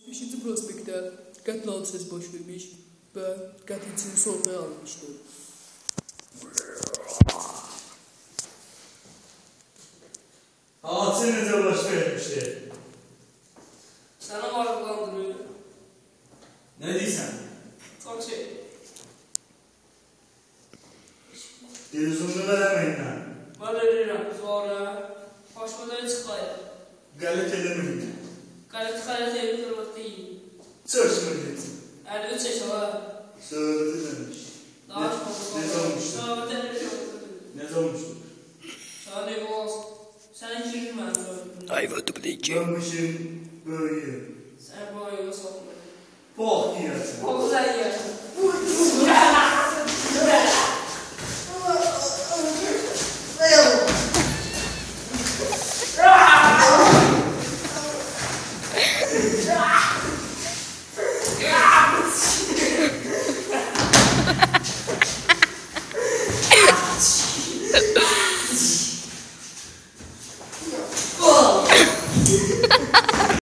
5. prospektdə qətl hadisəsi baş vermiş və qətlçini sorğuya alınmışdır. Hadisə necə baş vermişdir? Səni maraqlandırır. Nə deyirsən? Çox şey. Televizorunu verəməyin mən. Mən ölürəm, sonra başımdan çıxayım. Qələt eləməyin. Qələt evi qırmaq deyil. Çalışma git. 53 yaşa var. Söyledi demiş. Daha çok Ne olmuştu? Ne olmuştu? Sana evi olsun. Sen girdin ben söylediğimde. Hayvanı bileceğim. Görmüşüm böyle. Sen bu evi sokma. Bok yersin. Çok güzel yersin. Ah!